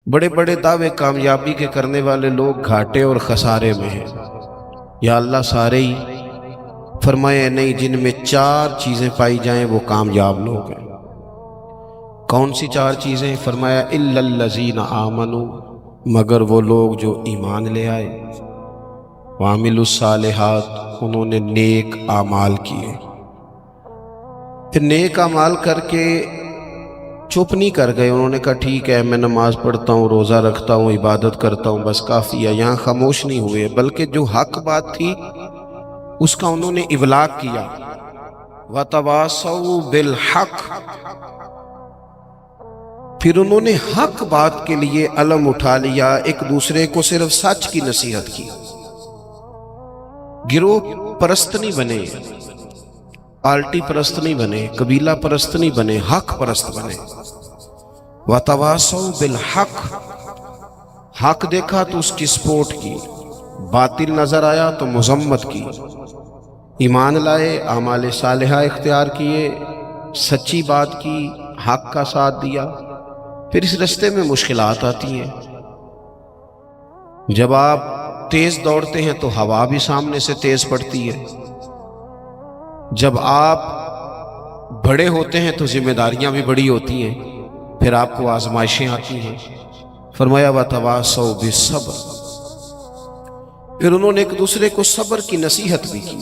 بڑے بڑے دعوے کامیابی کے کرنے والے لوگ گھاٹے اور خسارے میں ہیں۔ یا اللہ سارے ہی؟ فرمایا نہیں، جن میں 4 چیزیں پائی جائیں وہ کامیاب لوگ ہیں۔ کون سی 4 چیزیں؟ فرمایا الا الذین آمنوا، مگر وہ لوگ جو ایمان لے آئے، وعملوا الصالحات، انہوں نے نیک اعمال کیے۔ پھر نیک اعمال کر کے چپ نہیں کر گئے، انہوں نے کہا ٹھیک ہے میں نماز پڑھتا ہوں، روزہ رکھتا ہوں، عبادت کرتا ہوں، بس کافی ہے، یہاں خاموش نہیں ہوئے، بلکہ جو حق بات تھی اس کا انہوں نے ابلاغ کیا۔ وَتَوَاصَوْا بِالْحَقِّ، پھر انہوں نے حق بات کے لیے علم اٹھا لیا، ایک دوسرے کو صرف سچ کی نصیحت کی۔ گروہ پرست نہیں بنے، پارٹی پرست نہیں بنے، قبیلہ پرست نہیں بنے، حق پرست بنے۔ وَتَوَاصَوْا بِالْحَقِّ، حق دیکھا تو اس کی سپورٹ کی، باطل نظر آیا تو مذمت کی، ایمان لائے، اعمال صالحہ اختیار کیے، سچی بات کی، حق کا ساتھ دیا۔ پھر اس رستے میں مشکلات آتی ہیں۔ جب آپ تیز دوڑتے ہیں تو ہوا بھی سامنے سے تیز پڑتی ہے، جب آپ بڑے ہوتے ہیں تو ذمہ داریاں بھی بڑی ہوتی ہیں، پھر آپ کو آزمائشیں آتی ہیں۔ فرمایا وَتَوَاصَوْا بِالصَّبْرِ، پھر انہوں نے ایک دوسرے کو صبر کی نصیحت بھی کی۔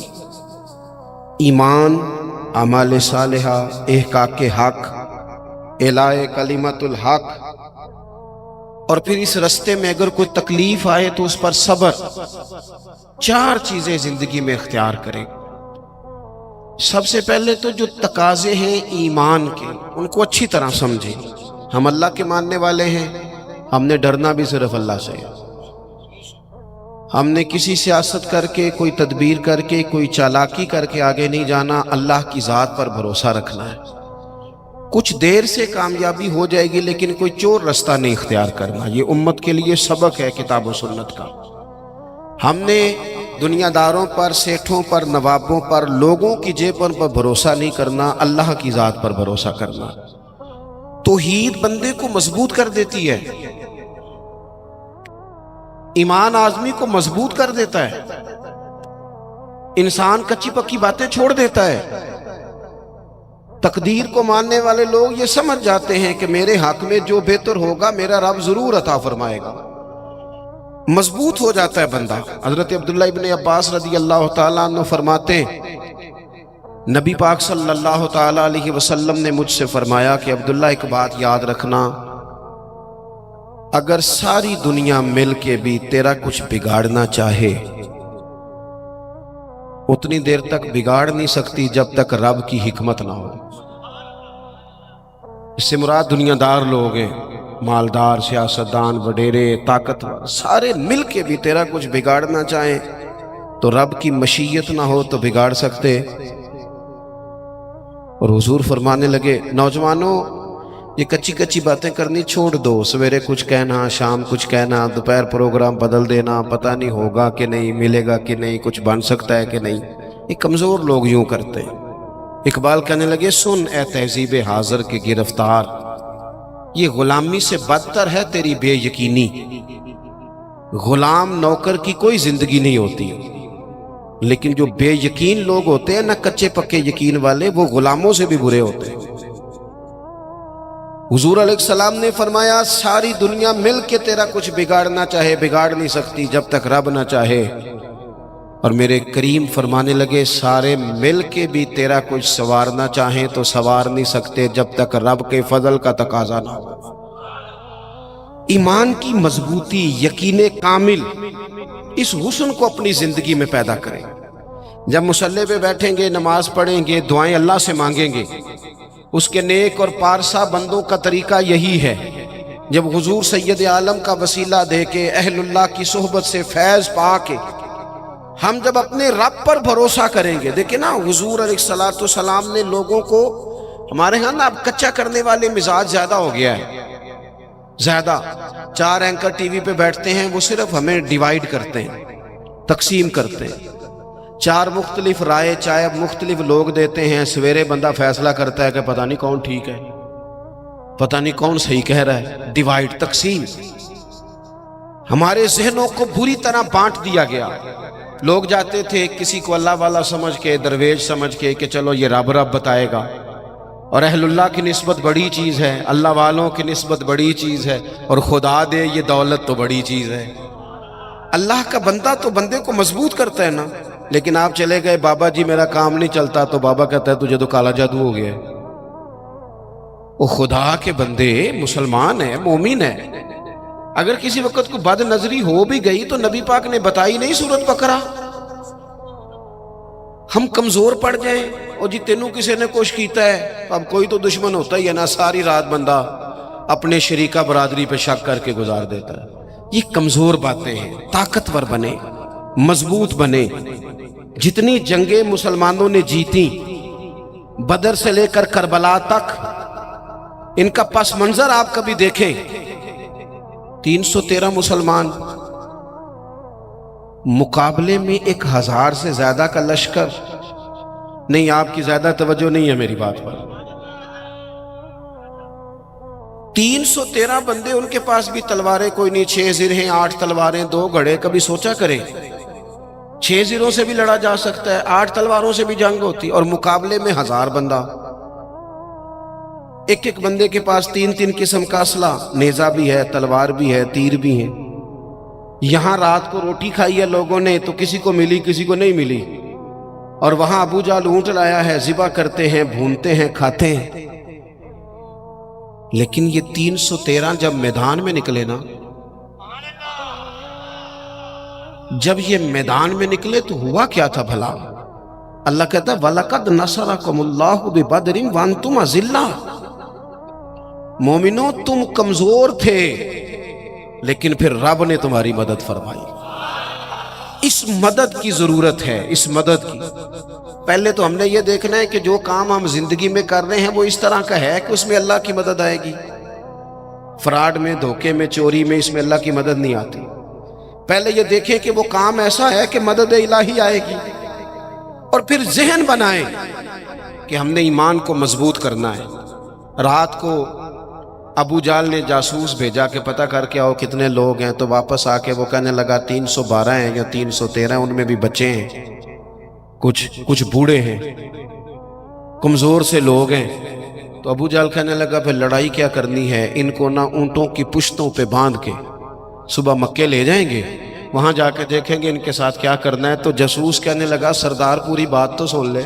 ایمان، اعمال صالحہ، احقاق حق، اعلاء کلمت الحق، اور پھر اس رستے میں اگر کوئی تکلیف آئے تو اس پر صبر۔ 4 چیزیں زندگی میں اختیار کریں۔ سب سے پہلے تو جو تقاضے ہیں ایمان کے، ان کو اچھی طرح سمجھیں۔ ہم اللہ کے ماننے والے ہیں، ہم نے ڈرنا بھی صرف اللہ سے ہے۔ ہم نے کسی سیاست کر کے، کوئی تدبیر کر کے، کوئی چالاکی کر کے آگے نہیں جانا، اللہ کی ذات پر بھروسہ رکھنا ہے۔ کچھ دیر سے کامیابی ہو جائے گی لیکن کوئی چور رستہ نہیں اختیار کرنا۔ یہ امت کے لیے سبق ہے کتاب و سنت کا۔ ہم نے دنیا داروں پر، سیٹھوں پر، نوابوں پر، لوگوں کی جیبوں پر بھروسہ نہیں کرنا، اللہ کی ذات پر بھروسہ کرنا۔ توحید بندے کو مضبوط کر دیتی ہے، ایمان آدمی کو مضبوط کر دیتا ہے، انسان کچی پکی باتیں چھوڑ دیتا ہے۔ تقدیر کو ماننے والے لوگ یہ سمجھ جاتے ہیں کہ میرے حق میں جو بہتر ہوگا میرا رب ضرور عطا فرمائے گا، مضبوط ہو جاتا ہے بندہ۔ حضرت عبداللہ ابن عباس رضی اللہ تعالیٰ عنہ فرماتے ہیں، نبی پاک صلی اللہ تعالیٰ علیہ وسلم نے مجھ سے فرمایا کہ عبداللہ ایک بات یاد رکھنا، اگر ساری دنیا مل کے بھی تیرا کچھ بگاڑنا چاہے، اتنی دیر تک بگاڑ نہیں سکتی جب تک رب کی حکمت نہ ہو۔ اس سے مراد دنیا دار لوگ ہیں، مالدار، سیاستدان، وڈیرے، طاقتور، سارے مل کے بھی تیرا کچھ بگاڑنا چاہیں تو رب کی مشیت نہ ہو تو بگاڑ سکتے۔ اور حضور فرمانے لگے، نوجوانوں یہ کچی کچی باتیں کرنی چھوڑ دو، سویرے کچھ کہنا، شام کچھ کہنا، دوپہر پروگرام بدل دینا، پتہ نہیں ہوگا کہ نہیں، ملے گا کہ نہیں، کچھ بن سکتا ہے کہ نہیں، یہ کمزور لوگ یوں کرتے ہیں۔ اقبال کہنے لگے، سن اے تہذیب حاضر کے گرفتار، یہ غلامی سے بدتر ہے تیری بے یقینی۔ غلام نوکر کی کوئی زندگی نہیں ہوتی، لیکن جو بے یقین لوگ ہوتے ہیں نا، کچے پکے یقین والے، وہ غلاموں سے بھی برے ہوتے ہیں۔ حضور علیہ السلام نے فرمایا، ساری دنیا مل کے تیرا کچھ بگاڑنا چاہے بگاڑ نہیں سکتی جب تک رب نہ چاہے۔ اور میرے کریم فرمانے لگے، سارے مل کے بھی تیرا کچھ سنوارنا چاہیں تو سنوار نہیں سکتے جب تک رب کے فضل کا تقاضا نہ ہو۔ ایمان کی مضبوطی، یقین کامل، اس حسن کو اپنی زندگی میں پیدا کریں۔ جب مصلی پہ بیٹھیں گے، نماز پڑھیں گے، دعائیں اللہ سے مانگیں گے، اس کے نیک اور پارسا بندوں کا طریقہ یہی ہے۔ جب حضور سید عالم کا وسیلہ دے کے، اہل اللہ کی صحبت سے فیض پا کے، ہم جب اپنے رب پر بھروسہ کریں گے، دیکھیں نا حضور علیہ السلام نے لوگوں کو، ہمارے ہاں نا اب کچا کرنے والے مزاج زیادہ ہو گیا ہے، زیادہ 4 اینکر ٹی وی پہ بیٹھتے ہیں، وہ صرف ہمیں ڈیوائیڈ کرتے ہیں، تقسیم کرتے ہیں، 4 مختلف رائے چاہے مختلف لوگ دیتے ہیں، سویرے بندہ فیصلہ کرتا ہے کہ پتہ نہیں کون ٹھیک ہے، پتہ نہیں کون صحیح کہہ رہا ہے، ڈیوائڈ، تقسیم، ہمارے ذہنوں کو بری طرح بانٹ دیا گیا۔ لوگ جاتے تھے کسی کو اللہ والا سمجھ کے، درویش سمجھ کے کہ چلو یہ رب رب بتائے گا، اور اہل اللہ کی نسبت بڑی چیز ہے، اللہ والوں کی نسبت بڑی چیز ہے، اور خدا دے یہ دولت تو بڑی چیز ہے۔ اللہ کا بندہ تو بندے کو مضبوط کرتا ہے نا، لیکن آپ چلے گئے بابا جی میرا کام نہیں چلتا، تو بابا کہتا ہے تجھے تو کالا جادو ہو گیا ہے۔ وہ خدا کے بندے مسلمان ہیں، مومن ہیں، اگر کسی وقت کو بد نظری ہو بھی گئی تو نبی پاک نے بتائی نہیں سورت بقرہ۔ ہم کمزور پڑ جائیں اور جی تینوں کسی نے کچھ کیتا ہے، اب کوئی تو دشمن ہوتا ہی ہے نا، ساری رات بندہ اپنے شریکہ برادری پہ شک کر کے گزار دیتا ہے۔ یہ کمزور باتیں ہیں، طاقتور بنے، مضبوط بنے۔ جتنی جنگیں مسلمانوں نے جیتی بدر سے لے کر کربلا تک، ان کا پس منظر آپ کبھی دیکھیں۔ 313 مسلمان مقابلے میں 1000 سے زیادہ کا لشکر نہیں۔ آپ کی زیادہ توجہ نہیں ہے میری بات پر۔ 313 بندے، ان کے پاس بھی تلواریں کوئی نہیں، 6 زرہیں، 8 تلواریں، 2 گھڑے۔ کبھی سوچا کریں 6 زروں سے بھی لڑا جا سکتا ہے، 8 تلواروں سے بھی جنگ ہوتی، اور مقابلے میں 1000 بندہ۔ ایک ایک بندے کے پاس 3 قسم کا اسلحہ، نیزہ بھی ہے، تلوار بھی ہے، تیر بھی ہیں۔ یہاں رات کو روٹی کھائی ہے لوگوں نے تو کسی کو ملی کسی کو نہیں ملی، اور وہاں ابو جہل اونٹ لایا ہے، ذبح کرتے ہیں، بھونتے ہیں، کھاتے ہیں۔ لیکن یہ 313 جب میدان میں نکلے نا، جب یہ میدان میں نکلے تو ہوا کیا تھا بھلا؟ اللہ کہتا ہے وَلَقَدْ نَصَرَكُمُ اللَّهُ بِبَدْرٍ وَأَنْتُمْ أَذِلَّةٌ۔ مومنوں تم کمزور تھے، لیکن پھر رب نے تمہاری مدد فرمائی۔ اس مدد کی ضرورت ہے، اس مدد کی۔ پہلے تو ہم نے یہ دیکھنا ہے کہ جو کام ہم زندگی میں کر رہے ہیں وہ اس طرح کا ہے کہ اس میں اللہ کی مدد آئے گی۔ فراڈ میں، دھوکے میں، چوری میں، اس میں اللہ کی مدد نہیں آتی۔ پہلے یہ دیکھیں کہ وہ کام ایسا ہے کہ مدد الہی آئے گی، اور پھر ذہن بنائیں کہ ہم نے ایمان کو مضبوط کرنا ہے۔ رات کو ابو جہل نے جاسوس بھیجا کہ پتہ کر کے آؤ کتنے لوگ ہیں، تو واپس آ کے وہ کہنے لگا 312 ہیں یا 313، ان میں بھی بچے ہیں، کچھ بوڑھے ہیں، کمزور سے لوگ ہیں۔ تو ابو جہل کہنے لگا پھر لڑائی کیا کرنی ہے، ان کو نہ اونٹوں کی پشتوں پہ باندھ کے صبح مکے لے جائیں گے، وہاں جا کے دیکھیں گے ان کے ساتھ کیا کرنا ہے۔ تو جاسوس کہنے لگا سردار پوری بات تو سن لے،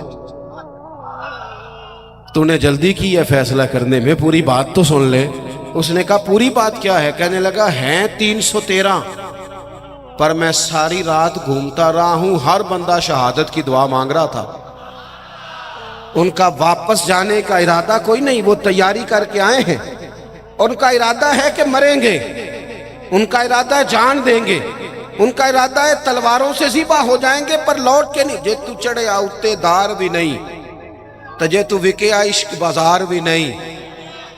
تو نے جلدی کی ہے فیصلہ کرنے میں، پوری بات تو سن لے۔ اس نے کہا پوری بات کیا ہے؟ کہنے لگا ہیں 313، پر میں ساری رات گھومتا رہا ہوں، ہر بندہ شہادت کی دعا مانگ رہا تھا۔ ان کا واپس جانے کا ارادہ کوئی نہیں، وہ تیاری کر کے آئے ہیں، ان کا ارادہ ہے کہ مریں گے، ان کا ارادہ ہے جان دیں گے، ان کا ارادہ ہے تلواروں سے ذبح ہو جائیں گے، پر لوٹ کے نہیں۔ جے تو چڑھے آؤتے دار بھی نہیں تجھے تو وکے عشق بازار بھی نہیں،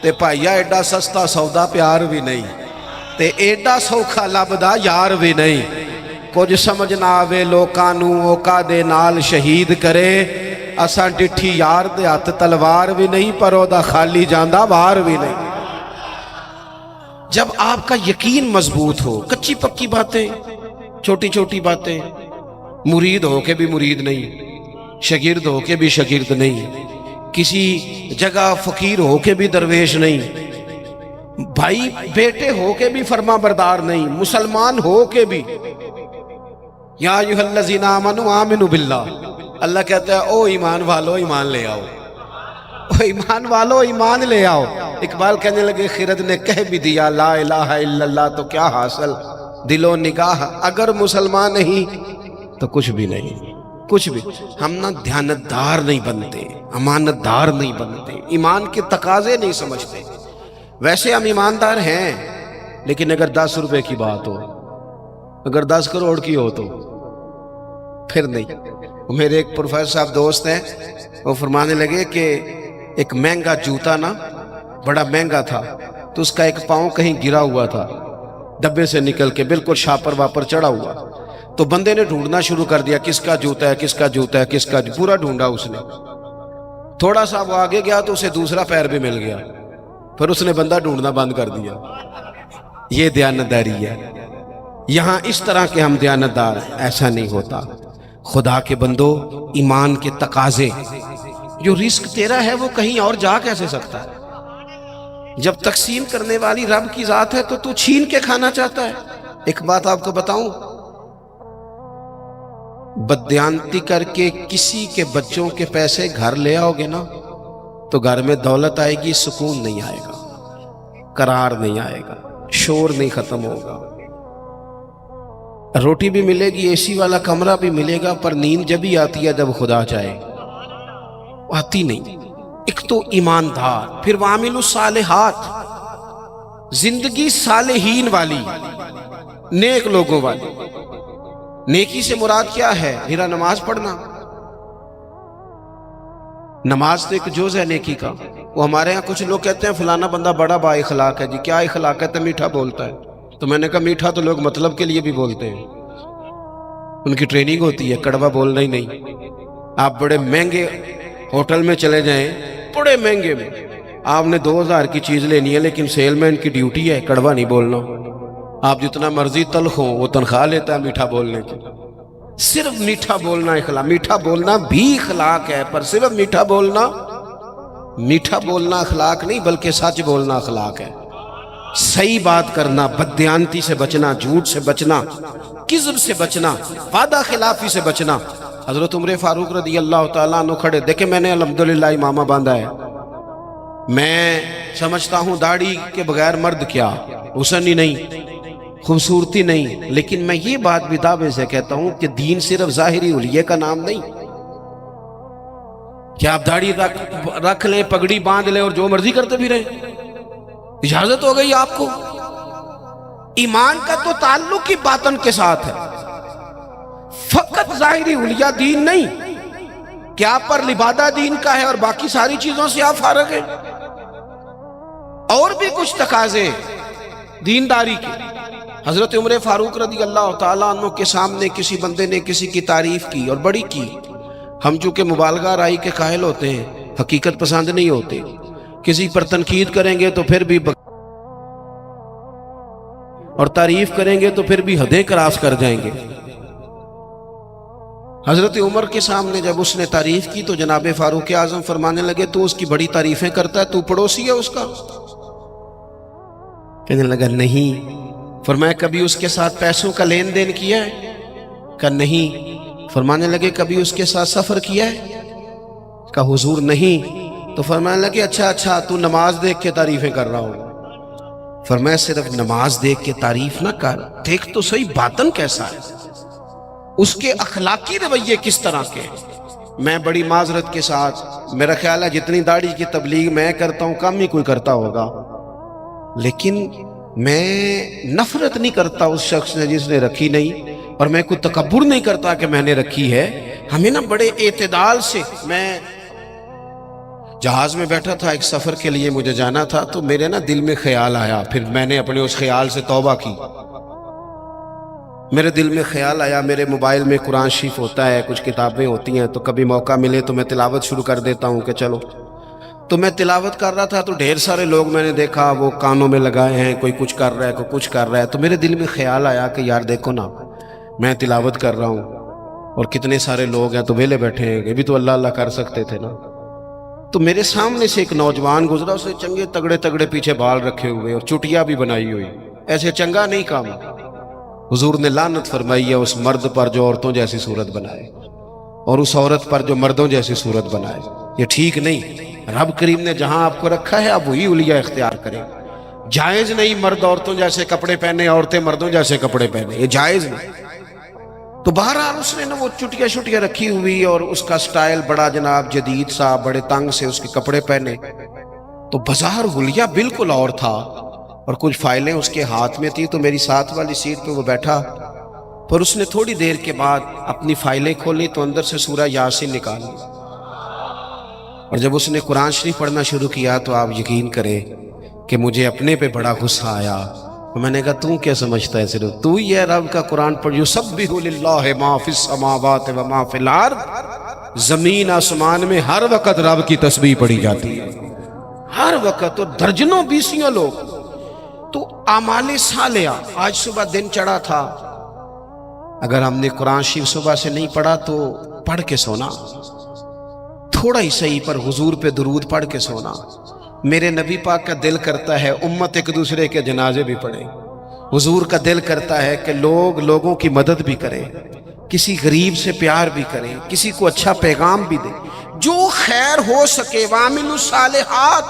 تے پائیا ایڈا سستا سودا پیار بھی نہیں، تے ایڈا سوکھا لبدا یار بھی نہیں۔ کچھ سمجھ نہ آوے لوکاں نوں اوکا دے نال شہید کرے، اساں ڈٹھی یار دے ہاتھ تلوار بھی نہیں، پر او دا خالی جاندہ وار بھی نہیں۔ جب آپ کا یقین مضبوط ہو، کچی پکی باتیں، چھوٹی چھوٹی باتیں، مرید ہو کے بھی مرید نہیں، شاگرد ہو کے بھی شاگرد نہیں، کسی جگہ فقیر ہو کے بھی درویش نہیں، بھائی بیٹے ہو کے بھی فرما بردار نہیں، مسلمان ہو کے بھی۔ یا ایھا الذین آمنوا آمنوا باللہ، اللہ کہتا ہے او ایمان والو ایمان لے آؤ، او ایمان والو ایمان لے آؤ۔ اقبال کہنے لگے خرد نے کہہ بھی دیا لا الہ الا اللہ، تو کیا حاصل؟ دل و نگاہ اگر مسلمان نہیں تو کچھ بھی نہیں، کچھ بھی۔ ہم نہ دیانتدار نہیں بنتے، امانت دار نہیں بنتے، ایمان کے تقاضے نہیں سمجھتے۔ ویسے ہم ایماندار ہیں، لیکن اگر 10 روپے کی بات ہو، اگر 10 کروڑ کی ہو تو پھر نہیں۔ میرے ایک پروفیسر صاحب دوست ہیں، وہ فرمانے لگے کہ ایک مہنگا جوتا نا، بڑا مہنگا تھا، تو اس کا ایک پاؤں کہیں گرا ہوا تھا، ڈبے سے نکل کے بالکل شاپر واپر چڑھا ہوا۔ تو بندے نے ڈھونڈنا شروع کر دیا کس کا جوتا ہے، کس کا جوتا ہے، کس کا، پورا ڈھونڈا اس نے۔ تھوڑا سا وہ آگے گیا تو اسے دوسرا پیر بھی مل گیا، پھر اس نے بندہ ڈھونڈنا بند کر دیا. یہ دیانتداری ہے. یہاں اس طرح کے ہم دیانتدار ہیں، ایسا نہیں ہوتا. خدا کے بندو، ایمان کے تقاضے، جو رزق تیرا ہے وہ کہیں اور جا کیسے سکتا ہے؟ جب تقسیم کرنے والی رب کی ذات ہے تو چھین کے کھانا چاہتا ہے. ایک بات آپ کو بتاؤں، بددیانتی کر کے کسی کے بچوں کے پیسے گھر لے آؤ گے نا تو گھر میں دولت آئے گی، سکون نہیں آئے گا، قرار نہیں آئے گا، شور نہیں ختم ہوگا. روٹی بھی ملے گی، اے سی والا کمرہ بھی ملے گا، پر نیند جب ہی آتی ہے جب خدا چاہے، آتی نہیں. ایک تو ایماندار، پھر وعامل الصالحات، زندگی صالحین والی، نیک لوگوں والی. نیکی سے مراد کیا ہے؟ میرا نماز پڑھنا. نماز تو ایک جز ہے نیکی کا. وہ ہمارے ہاں کچھ لوگ کہتے ہیں فلانا بندہ بڑا با اخلاق ہے. جی کیا اخلاق ہے؟ تو میٹھا بولتا ہے. تو میں نے کہا میٹھا تو لوگ مطلب کے لیے بھی بولتے ہیں، ان کی ٹریننگ ہوتی ہے، کڑوا بولنا ہی نہیں. آپ بڑے مہنگے ہوٹل میں چلے جائیں، بڑے مہنگے میں، آپ نے 2000 کی چیز لینی ہے، لیکن سیل مین کی ڈیوٹی ہے کڑوا نہیں بولنا. آپ جتنا مرضی تلخ ہو، وہ تنخواہ لیتا ہے میٹھا بولنے کی. صرف میٹھا بولنا اخلاق. میٹھا بولنا بھی اخلاق ہے، پر صرف میٹھا بولنا اخلاق نہیں، بلکہ سچ بولنا اخلاق ہے. صحیح بات کرنا، بددیانتی سے بچنا، جھوٹ سے بچنا، کذب سے بچنا، وعدہ خلافی سے بچنا. حضرت عمر فاروق رضی اللہ تعالیٰ عنہ کھڑے، دیکھیں میں نے الحمدللہ امامہ باندھا ہے، میں سمجھتا ہوں داڑھی کے بغیر مرد کیا، حسن ہی نہیں، خوبصورتی نہیں، لیکن میں یہ بات بھی دعوے سے کہتا ہوں کہ دین صرف ظاہری حلیے کا نام نہیں. کیا آپ داڑھی رکھ لیں، پگڑی باندھ لیں اور جو مرضی کرتے بھی رہیں؟ اجازت ہو گئی آپ کو؟ ایمان کا تو تعلق ہی باطن کے ساتھ ہے. فقط ظاہری حلیہ دین نہیں کہ آپ پر لبادہ دین کا ہے اور باقی ساری چیزوں سے آپ فارغ ہیں. اور بھی کچھ تقاضے دینداری کے. حضرت عمر فاروق رضی اللہ تعالیٰ عنہ کے سامنے کسی بندے نے کسی کی تعریف کی اور بڑی کی. ہم چونکہ مبالغہ رائی کے قائل ہوتے ہیں، حقیقت پسند نہیں ہوتے. کسی پر تنقید کریں گے تو پھر بھی اور تعریف کریں گے تو پھر بھی حدیں کراس کر جائیں گے. حضرت عمر کے سامنے جب اس نے تعریف کی تو جناب فاروق اعظم فرمانے لگے تو اس کی بڑی تعریفیں کرتا ہے، تو پڑوسی ہے اس کا؟ کہنے لگا نہیں. فرمایا کبھی اس کے ساتھ پیسوں کا لین دین کیا ہے؟ کہا نہیں. فرمانے لگے کبھی اس کے ساتھ سفر کیا ہے؟ کہا حضور نہیں. تو فرمانے لگے اچھا تو نماز دیکھ کے تعریفیں کر رہا ہوں. فرمایا صرف نماز دیکھ کے تعریف نہ کر، دیکھ تو صحیح باطن کیسا ہے، اس کے اخلاقی رویے کس طرح کے. میں بڑی معذرت کے ساتھ، میرا خیال ہے جتنی داڑھی کی تبلیغ میں کرتا ہوں کم ہی کوئی کرتا ہوگا، لیکن میں نفرت نہیں کرتا اس شخص سے جس نے رکھی نہیں، اور میں کوئی تکبر نہیں کرتا کہ میں نے رکھی ہے. ہمیں نا بڑے اعتدال سے. میں جہاز میں بیٹھا تھا، ایک سفر کے لیے مجھے جانا تھا، تو میرے نا دل میں خیال آیا، پھر میں نے اپنے اس خیال سے توبہ کی. میرے دل میں خیال آیا، میرے موبائل میں قرآن شریف ہوتا ہے، کچھ کتابیں ہوتی ہیں، تو کبھی موقع ملے تو میں تلاوت شروع کر دیتا ہوں کہ چلو. تو میں تلاوت کر رہا تھا تو ڈھیر سارے لوگ میں نے دیکھا وہ کانوں میں لگائے ہیں، کوئی کچھ کر رہا ہے، کوئی کچھ کر رہا ہے. تو میرے دل میں خیال آیا کہ یار دیکھو نا، میں تلاوت کر رہا ہوں اور کتنے سارے لوگ ہیں تو ویلے بیٹھے ہیں، یہ بھی تو اللہ اللہ کر سکتے تھے نا. تو میرے سامنے سے ایک نوجوان گزرا، اس نے چنگے تگڑے پیچھے بال رکھے ہوئے اور چٹیا بھی بنائی ہوئی. ایسے چنگا نہیں کام. حضور نے لعنت فرمائی ہے اس مرد پر جو عورتوں جیسی صورت بنائے، اور اس عورت پر جو مردوں جیسی صورت بنائے. یہ ٹھیک نہیں. رب کریم نے جہاں آپ کو رکھا ہے آپ وہی حلیہ اختیار کریں. جائز نہیں مرد عورتوں جیسے کپڑے پہنے، عورتیں مردوں جیسے کپڑے پہنے، یہ جائز نہیں. تو بہرحال اس نے نا وہ چٹیا رکھی ہوئی اور اس کا سٹائل بڑا جناب جدید سا، بڑے تنگ سے اس کے کپڑے پہنے. تو بظاہر حلیہ بالکل اور تھا، اور کچھ فائلیں اس کے ہاتھ میں تھی. تو میری ساتھ والی سیٹ پہ وہ بیٹھا، پر اس نے تھوڑی دیر کے بعد اپنی فائلیں کھولی تو اندر سے سورہ یاسین نکالی، اور جب اس نے قرآن شریف پڑھنا شروع کیا تو آپ یقین کریں کہ مجھے اپنے پہ بڑا غصہ آیا. میں نے کہا تم کیا سمجھتا ہے، صرف تو ہی ہے رب کا قرآن پڑھ. یسبح للہ ما فی السماوات و ما فی الارض. زمین آسمان میں ہر وقت رب کی تسبیح پڑھی جاتی ہے، ہر وقت، اور درجنوں بیسیوں لوگ. تو اعمال صالحہ، آج صبح دن چڑھا تھا، اگر ہم نے قرآن شریف صبح سے نہیں پڑھا تو پڑھ کے سونا، تھوڑا ہی صحیح پر حضور پہ درود پڑھ کے سونا. میرے نبی پاک کا دل کرتا ہے امت ایک دوسرے کے جنازے بھی پڑھیں. حضور کا دل کرتا ہے کہ لوگ لوگوں کی مدد بھی کریں، کسی غریب سے پیار بھی کریں، کسی کو اچھا پیغام بھی دیں، جو خیر ہو سکے. وَعَمِلُوا الصَّالِحَاتِ،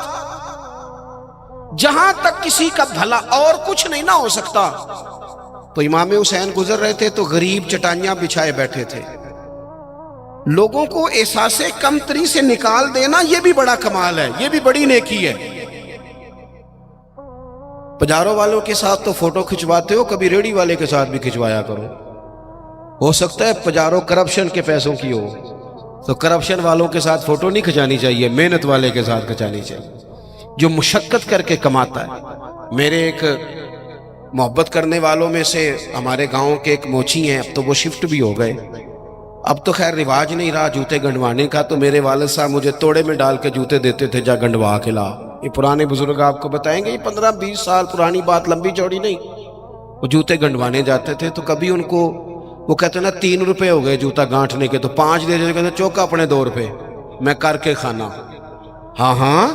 جہاں تک کسی کا بھلا اور کچھ نہیں نہ ہو سکتا. تو امام حسین گزر رہے تھے تو غریب چٹائیاں بچھائے بیٹھے تھے. لوگوں کو احساس کمتری سے نکال دینا، یہ بھی بڑا کمال ہے، یہ بھی بڑی نیکی ہے. پجاروں والوں کے ساتھ تو فوٹو کھچواتے ہو، کبھی ریڑی والے کے ساتھ بھی کھچوایا کرو. ہو سکتا ہے پجاروں کرپشن کے پیسوں کی ہو، تو کرپشن والوں کے ساتھ فوٹو نہیں کھچانی چاہیے، محنت والے کے ساتھ کھچانی چاہیے جو مشقت کر کے کماتا ہے. میرے ایک محبت کرنے والوں میں سے ہمارے گاؤں کے ایک موچی ہیں، اب تو وہ شفٹ بھی ہو گئے. اب تو خیر رواج نہیں رہا جوتے گنڈوانے کا، تو میرے والد صاحب مجھے توڑے میں ڈال کے جوتے دیتے تھے، جا گنڈوا کے لا. یہ پرانے بزرگ آپ کو بتائیں گے، یہ 15-20 سال پرانی بات، لمبی چوڑی نہیں. وہ جوتے گنڈوانے جاتے تھے تو کبھی ان کو وہ کہتے نا 3 روپے ہو گئے جوتا گانٹھنے کے، تو 5 دے دیتے، کہتے چوکا اپنے 2 روپے میں کر کے کھانا. ہاں ہاں،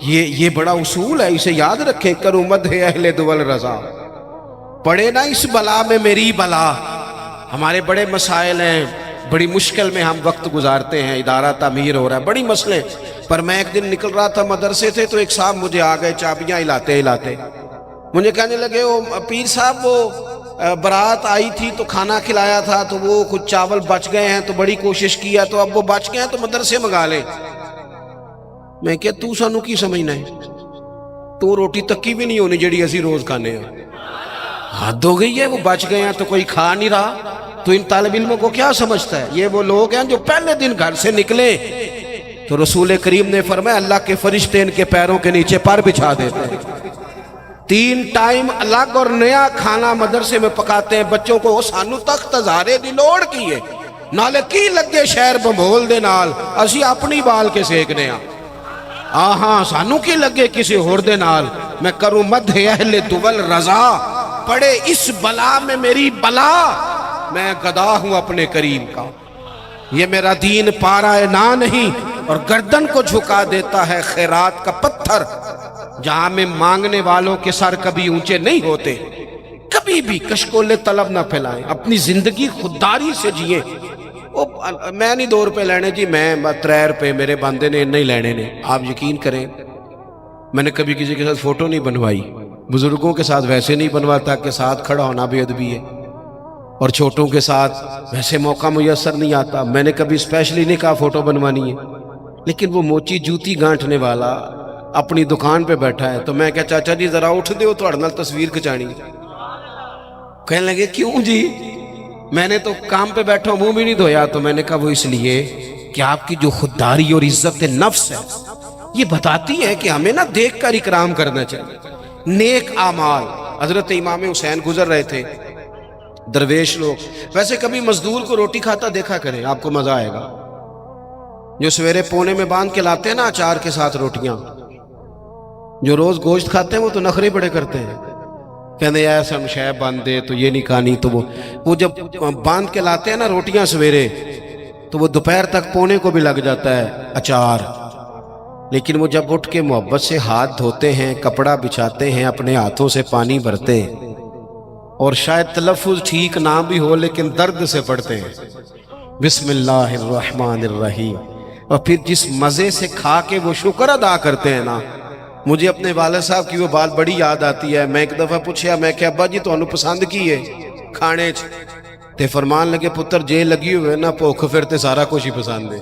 یہ بڑا اصول ہے، اسے یاد رکھیں. کروں مدح اہل دول رضا، پڑے نا اس بلا میں میری بلا. ہمارے بڑے مسائل ہیں، بڑی مشکل میں ہم وقت گزارتے ہیں، ادارہ تعمیر ہو رہا ہے، بڑی مسئلے. پر میں ایک دن نکل رہا تھا مدرسے سے، تو ایک صاحب مجھے آ گئے چابیاں ہلاتے ہلاتے، مجھے کہنے لگے وہ پیر صاحب وہ برات آئی تھی تو کھانا کھلایا تھا، تو وہ کچھ چاول بچ گئے ہیں تو بڑی کوشش کیا، تو اب وہ بچ گئے ہیں تو مدرسے منگا لیں. میں کہ تو سانو کی سمجھنا ہے، تو روٹی تکی بھی نہیں ہونی جڑی اسی روز کھانے ہیں. حد ہو گئی ہے، وہ بچ گئے ہیں تو کوئی کھا نہیں رہا. تو ان طالب علموں کو کیا سمجھتا ہے؟ یہ وہ لوگ ہیں جو پہلے دن گھر سے نکلے تو رسول کریم نے فرمایا اللہ کے فرشتے ان کے پیروں کے نیچے پر بچھا دیتے ہیں. 3 ٹائم الگ اور نیا کھانا مدرسے میں پکاتے ہیں بچوں کو. سانو تخت ہزارے دی لوڑ کی ہے، نالے کی لگے شہر بمبول دے نال، اسی اپنی بال کے سیکنے ہاں. ہاں سانو کی لگے کسی ہور دے نال. میں کروں مدح اہل دول رضا، پڑے اس بلا میں میری بلا. میں گدا ہوں اپنے کریم کا، یہ میرا دین پارا نہ نہیں، اور گردن کو جھکا دیتا ہے خیرات کا پتھر. جہاں میں مانگنے والوں کے سر کبھی اونچے نہیں ہوتے. کبھی بھی کشکول طلب نہ پھیلائیں، اپنی زندگی خودداری سے جئیں. میں نہیں 2 روپے لینے جی، میں 3 روپے میرے بندے نے نہیں لینے نے. آپ یقین کریں میں نے کبھی کسی کے ساتھ فوٹو نہیں بنوائی، بزرگوں کے ساتھ ویسے نہیں بنواتا کہ ساتھ کھڑا ہونا بے ادبی ہے، اور چھوٹوں کے ساتھ ویسے موقع میسر نہیں آتا. میں نے کبھی اسپیشلی نہیں کہا فوٹو بنوانی ہے. لیکن وہ موچی جوتی گانٹھنے والا اپنی دکان پہ بیٹھا ہے، تو میں کہا چاچا جی ذرا اٹھ دے، تو اڑنا تصویر کھچانی. کہنے لگے کیوں جی؟ میں نے تو کام پہ بیٹھا منہ بھی نہیں دھویا. تو میں نے کہا وہ اس لیے کہ آپ کی جو خودداری اور عزت نفس ہے یہ بتاتی ہے کہ ہمیں نہ دیکھ کر اکرام کرنا چاہیے. نیک اعمال. حضرت امام حسین گزر رہے تھے، درویش لوگ. ویسے کبھی مزدور کو روٹی کھاتا دیکھا کریں، آپ کو مزہ آئے گا. جو سویرے پونے میں باندھ کے لاتے ہیں نا اچار کے ساتھ روٹیاں، جو روز گوشت کھاتے ہیں وہ تو نخرے بڑے کرتے ہیں، کہتے ہیں ایسا ہم شے باندھ دے تو یہ نہیں کھانی. تو وہ جب باندھ کے لاتے ہیں نا روٹیاں سویرے، تو وہ دوپہر تک پونے کو بھی لگ جاتا ہے اچار. لیکن وہ جب اٹھ کے محبت سے ہاتھ دھوتے ہیں، کپڑا بچھاتے ہیں، اپنے ہاتھوں سے پانی بھرتے ہیں، اور شاید تلفظ ٹھیک نہ بھی ہو لیکن درد سے پڑھتے ہیں بسم اللہ الرحمن الرحیم، اور پھر جس مزے سے کھا کے وہ شکر ادا کرتے ہیں نا. مجھے اپنے والد صاحب کی وہ بات بڑی یاد آتی ہے. میں ایک دفعہ پوچھیا، میں کہ ابا جی تانوں پسند کی ہے کھانے چ؟ تے فرمان لگے پتر جے لگی ہوئے نا بھوک پھر تے سارا کچھ ہی پسند ہے.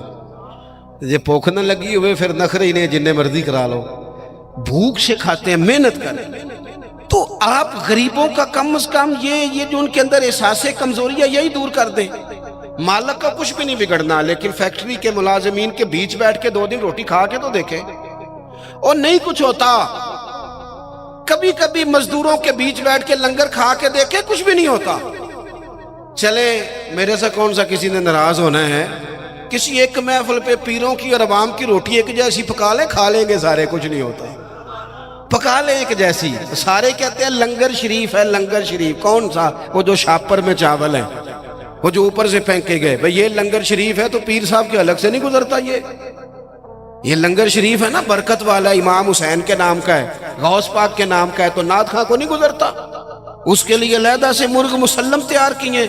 جے بھوک نہ لگی ہوئے پھر نخرے ہی نہیں، جننے مرضی کرا لو. بھوک سے کھاتے ہیں، محنت کریں. تو آپ غریبوں کا کم از کم یہ جو ان کے اندر احساس کمزوری ہے یہی دور کر دیں. مالک کا کچھ بھی نہیں بگڑنا، لیکن فیکٹری کے ملازمین کے بیچ بیٹھ کے 2 دن روٹی کھا کے تو دیکھیں. اور نہیں کچھ ہوتا. کبھی کبھی مزدوروں کے بیچ بیٹھ کے لنگر کھا کے دیکھیں، کچھ بھی نہیں ہوتا. چلے میرے سے کون سا کسی نے ناراض ہونا ہے، کسی ایک محفل پہ پیروں کی اور عوام کی روٹی ایک جیسی پکا لیں، کھا لیں گے سارے، کچھ نہیں ہوتا، پکا لیں ایک جیسی. سارے کہتے ہیں لنگر شریف ہے، لنگر شریف. کون سا؟ وہ جو شاپر میں چاول ہے، وہ جو اوپر سے پھینکے گئے. بھئی یہ لنگر شریف ہے تو پیر صاحب کے الگ سے نہیں گزرتا. یہ لنگر شریف ہے نا، برکت والا، امام حسین کے نام کا ہے، غوث پاک کے نام کا ہے، تو نعت خواں کو نہیں گزرتا. اس کے لیے علیحدہ سے مرغ مسلم تیار کیے.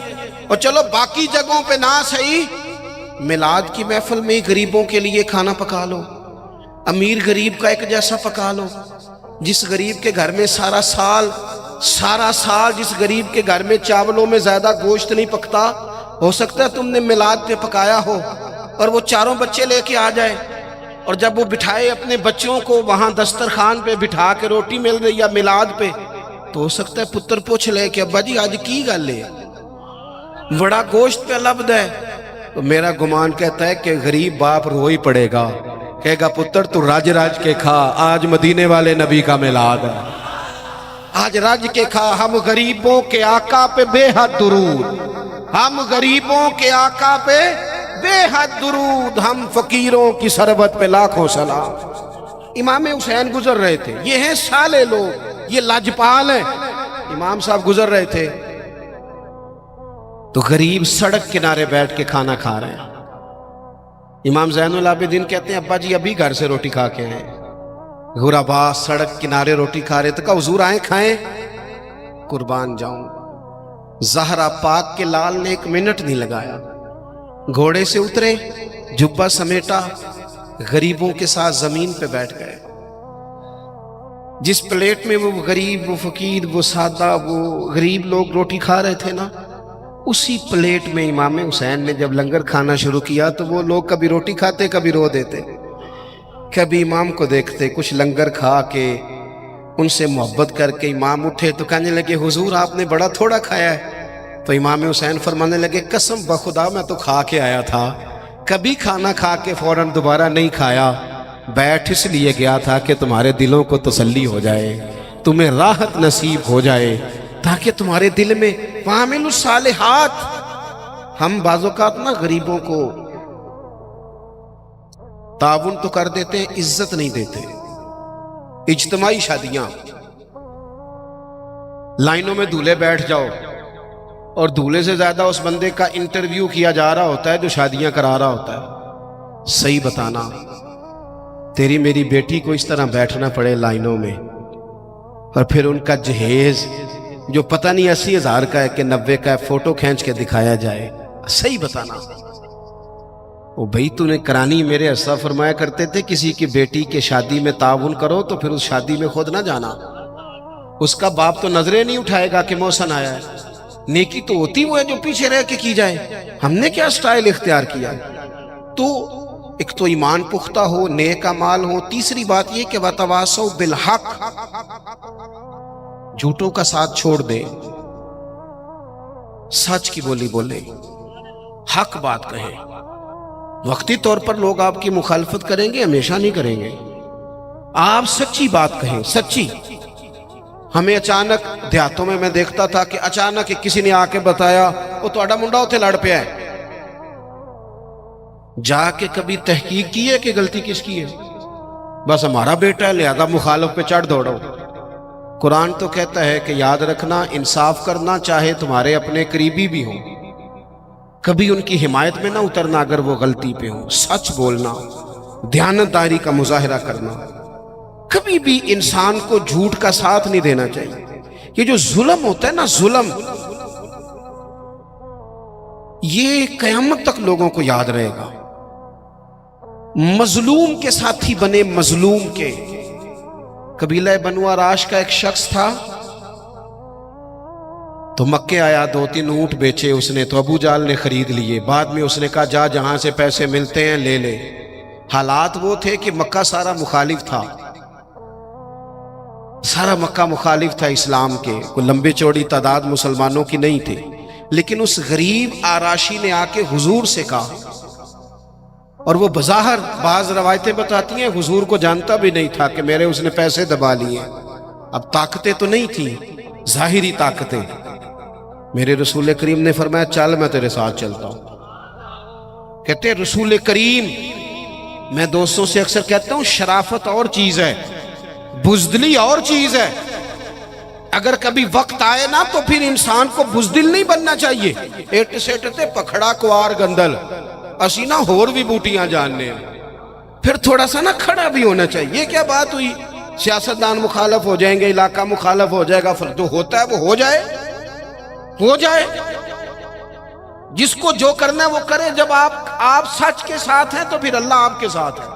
اور چلو باقی جگہوں پہ نہ صحیح، میلاد کی محفل میں غریبوں کے لیے کھانا پکا لو، امیر غریب کا ایک جیسا پکا لو. جس غریب کے گھر میں سارا سال جس غریب کے گھر میں چاولوں میں زیادہ گوشت نہیں پکتا، ہو سکتا ہے تم نے میلاد پہ پکایا ہو اور وہ چاروں بچے لے کے آ جائے، اور جب وہ بٹھائے اپنے بچوں کو وہاں دسترخوان پہ بٹھا کے روٹی مل رہی ہے میلاد پہ، تو ہو سکتا ہے پتر پوچھ لے کہ ابا جی آج کی گل ہے، بڑا گوشت پہ لبد ہے. تو میرا گمان کہتا ہے کہ غریب باپ رو ہی پڑے گا، کہے گا پتر تو راج کے کھا، آج مدینے والے نبی کا میلاد ہے، آج راج کے کھا. ہم غریبوں کے آقا پہ بے حد درود، ہم غریبوں کے آقا پہ بے حد درود، ہم فقیروں کی سربت پہ لاکھوں سلام. امام حسین گزر رہے تھے، یہ ہیں سالے لوگ، یہ لاجپال ہیں. امام صاحب گزر رہے تھے تو غریب سڑک کنارے بیٹھ کے کھانا کھا رہے ہیں. امام زین العابدین کہتے ہیں ابا جی ابھی گھر سے روٹی کھا کے آئے. غربا سڑک کنارے روٹی کھا رہے تو کہا حضور آئیں کھائیں. قربان جاؤں، زہرا پاک کے لال نے 1 منٹ نہیں لگایا، گھوڑے سے اترے، جبہ سمیٹا، غریبوں کے ساتھ زمین پہ بیٹھ گئے. جس پلیٹ میں وہ غریب، وہ فقیر، وہ سادہ، وہ غریب لوگ روٹی کھا رہے تھے نا، اسی پلیٹ میں امام حسین نے جب لنگر کھانا شروع کیا تو وہ لوگ کبھی روٹی کھاتے، کبھی رو دیتے، کبھی امام کو دیکھتے. کچھ لنگر کھا کے ان سے محبت کر کے امام اٹھے تو کہنے لگے حضور آپ نے بڑا تھوڑا کھایا ہے. تو امام حسین فرمانے لگے قسم بخدا میں تو کھا کے آیا تھا، کبھی کھانا کھا کے فوراً دوبارہ نہیں کھایا، بیٹھ اس لیے گیا تھا کہ تمہارے دلوں کو تسلی ہو جائے، تمہیں راحت نصیب ہو جائے، تاکہ تمہارے دل میں وَعَمِلُوا الصَّالِحَاتِ. ہم بعض اوقات نا غریبوں کو تعاون تو کر دیتے ہیں، عزت نہیں دیتے. اجتماعی شادیاں، لائنوں میں دولہے بیٹھ جاؤ اور دولہے سے زیادہ اس بندے کا انٹرویو کیا جا رہا ہوتا ہے جو شادیاں کرا رہا ہوتا ہے. صحیح بتانا، تیری میری بیٹی کو اس طرح بیٹھنا پڑے لائنوں میں، اور پھر ان کا جہیز جو پتہ نہیں 80,000 کا ہے کہ 90 کا ہے، فوٹو کھینچ کے دکھایا جائے. صحیح بتانا. وہ بھئی تو نے کرانی. میرے اسا فرمایا کرتے تھے کسی کی بیٹی کے شادی میں تعاون کرو تو پھر اس شادی میں خود نہ جانا. اس کا باپ تو نظریں نہیں اٹھائے گا کہ محسن آیا ہے. نیکی تو ہوتی وہ ہے جو پیچھے رہ کے کی جائے. ہم نے کیا سٹائل اختیار کیا؟ تو ایک تو ایمان پختہ ہو، نیک اعمال ہو. تیسری بات یہ کہ وَتَوَاصَوْا بِالْحَقِّ، جھوٹوں کا ساتھ چھوڑ دے، سچ کی بولی بولے، حق بات کہیں. وقتی طور پر لوگ آپ کی مخالفت کریں گے، ہمیشہ نہیں کریں گے. آپ سچی بات کہیں، سچی. ہمیں اچانک دیہاتوں میں دیکھتا تھا کہ اچانک کسی نے آ کے بتایا وہ تہاڈا منڈا اتنے لڑ پیا ہے. جا کے کبھی تحقیق کی ہے کہ غلطی کس کی ہے؟ بس ہمارا بیٹا ہے لہذا مخالف پہ چڑھ دوڑو. قرآن تو کہتا ہے کہ یاد رکھنا، انصاف کرنا چاہے تمہارے اپنے قریبی بھی ہوں، کبھی ان کی حمایت میں نہ اترنا اگر وہ غلطی پہ ہوں. سچ بولنا، دیانتداری کا مظاہرہ کرنا. کبھی بھی انسان کو جھوٹ کا ساتھ نہیں دینا چاہیے. یہ جو ظلم ہوتا ہے نا، ظلم، یہ قیامت تک لوگوں کو یاد رہے گا. مظلوم کے ساتھی بنے، مظلوم کے. قبیلہ بنو عراش کا ایک شخص تھا تو مکے آیا، 2-3 اونٹ بیچے اس نے تو ابو جال نے خرید لیے. بعد میں اس نے کہا جا جہاں سے پیسے ملتے ہیں لے لے. حالات وہ تھے کہ مکہ سارا مخالف تھا، سارا مکہ مخالف تھا اسلام کے. کوئی لمبی چوڑی تعداد مسلمانوں کی نہیں تھی. لیکن اس غریب آراشی نے آ کے حضور سے کہا، اور وہ بظاہر بعض روایتیں بتاتی ہیں حضور کو جانتا بھی نہیں تھا کہ میرے اس نے پیسے دبا لیے. اب طاقتیں تو نہیں تھیں، ظاہری طاقتیں. میرے رسول کریم نے فرمایا چل میں تیرے ساتھ چلتا ہوں. کہتے ہیں رسول کریم، میں دوستوں سے اکثر کہتا ہوں شرافت اور چیز ہے، بزدلی اور چیز ہے۔ اگر کبھی وقت آئے نا تو پھر انسان کو بزدل نہیں بننا چاہیے۔ ایٹ سیٹ تے پکھڑا کوار گندل اسی نا ہور بھی بوٹیاں جاننے ہیں، پھر تھوڑا سا نا کھڑا بھی ہونا چاہیے۔ یہ کیا بات ہوئی، سیاستدان مخالف ہو جائیں گے، علاقہ مخالف ہو جائے گا، جو ہوتا ہے وہ ہو جائے، جس کو جو کرنا ہے وہ کرے۔ جب آپ سچ کے ساتھ ہیں تو پھر اللہ آپ کے ساتھ ہے۔